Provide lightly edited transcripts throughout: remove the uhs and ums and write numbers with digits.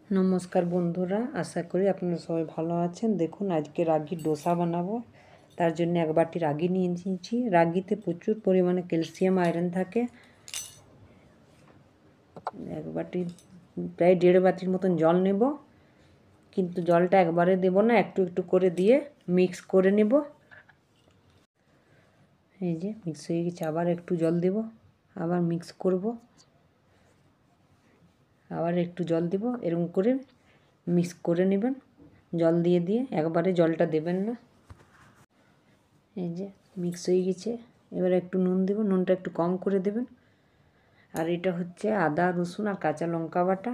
নমস্কার বন্ধুরা, আশা করি আপনারা সবাই ভালো আছেন। দেখুন আজকে রাগির ডোসা বানাবো। তার জন্য এক বাটি রাগি নিয়ে নিয়েছি। রাগিতে প্রচুর পরিমাণে ক্যালসিয়াম আয়রন থাকে। এক বাটি প্রায় 1.5 বাটির মতন জল নেব, কিন্তু জলটা একবারে দেব না, একটু একটু করে দিয়ে মিক্স করে নেব। এই যে মিক্স হয়ে গেছে, আবার একটু জল দেব, আবার মিক্স করব, আবার একটু জল দেব। এরকম করে মিক্স করে নেবেন। জল দিয়ে দিয়ে একবারে জলটা দেবেন না। এই যে মিক্স হয়ে গেছে, এবার একটু নুন দেব, নুনটা একটু কম করে দেবেন। আর এটা হচ্ছে আদা রসুন আর কাঁচা লঙ্কা বাটা।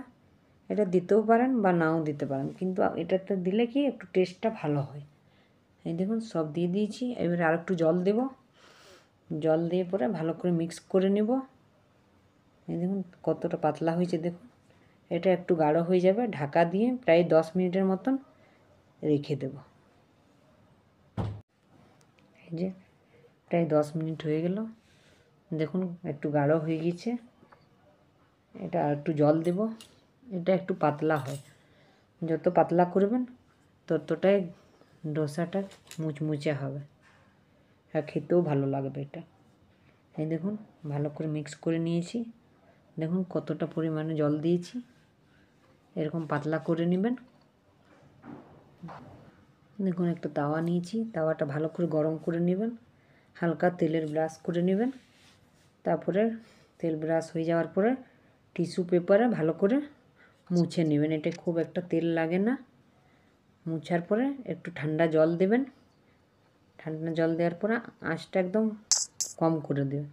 এটা দিতেও পারেন বা নাও দিতে পারেন, কিন্তু এটাতে দিলে কি একটু টেস্টটা ভালো হয়। এই দেখুন সব দিয়ে দিয়েছি। এবারে আর একটু জল দেব, জল দিয়ে পরে ভালো করে মিক্স করে নেব। এই দেখুন কতটা পাতলা হয়েছে। দেখুন এটা একটু গাঢ় হয়ে যাবে, ঢাকা দিয়ে প্রায় 10 মিনিটের মতন রেখে দেব। এই যে প্রায় 10 মিনিট হয়ে গেল, দেখুন একটু গাঢ় হয়ে গেছে। এটা আর একটু জল দেব। এটা একটু পাতলা হয়, যত পাতলা করবেন ততটাই ডোসাটা মুচমুচে হবে আর খেতেও ভালো লাগবে এটা। এই দেখুন ভালো করে মিক্স করে নিয়েছি। দেখুন কতটা পরিমাণে জল দিয়েছি। এরকম পাতলা করে নেবেন। দেখুন একটা তাওয়া নিয়েছি, তাওয়াটা ভালো করে গরম করে নেবেন, হালকা তেলের ব্রাশ করে নেবেন। তারপরে তেল ব্রাশ হয়ে যাওয়ার পরে টিস্যু পেপারে ভালো করে মুছে নেবেন। এটা খুব একটা তেল লাগে না। মুছার পরে একটু ঠান্ডা জল দেবেন। ঠান্ডা জল দেওয়ার পরে আঁচটা একদম কম করে দেবেন।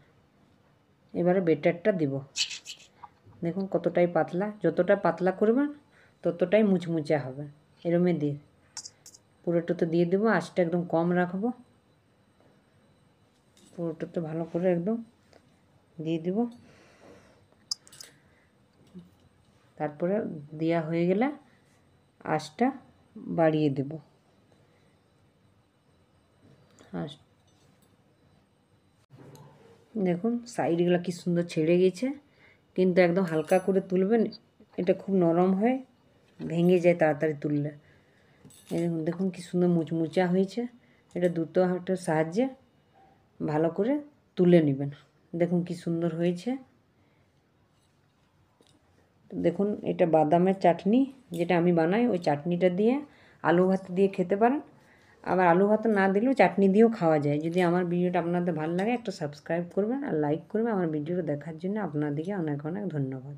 এবারে বেটারটা দেব। দেখুন কতটাই পাতলা, যতটা পাতলা করবেন ততটাই মুচমুচে হবে। এরমে দিয়ে পুরোটাতে দিয়ে দেবো, আঁচটা একদম কম রাখবো। পুরোটাতে ভালো করে একদম দিয়ে দেব। তারপরে দেওয়া হয়ে গেলে আঁচটা বাড়িয়ে দেব। দেখুন সাইডগুলো কি সুন্দর ছেড়ে গেছে, কিন্তু একদম হালকা করে তুলবেন। এটা খুব নরম হয়, ভেঙে যায় তাড়াতাড়ি তুললে। দেখুন দেখুন কি সুন্দর মুচমুচা হয়েছে। এটা দুটো হাতের সাহায্যে ভালো করে তুলে নেবেন। দেখুন কি সুন্দর হয়েছে। দেখুন এটা বাদামের চাটনি, যেটা আমি বানাই, ওই চাটনিটা দিয়ে আলু ভাত দিয়ে খেতে পারেন। আবার আলু ভাত না দিলেও চাটনি দিয়েও খাওয়া যায়। যদি আমার ভিডিওটা আপনাদের ভালো লাগে, একটা সাবস্ক্রাইব করবেন আর লাইক করবেন। আমার ভিডিওটা দেখার জন্য আপনাদেরকে অনেক অনেক ধন্যবাদ।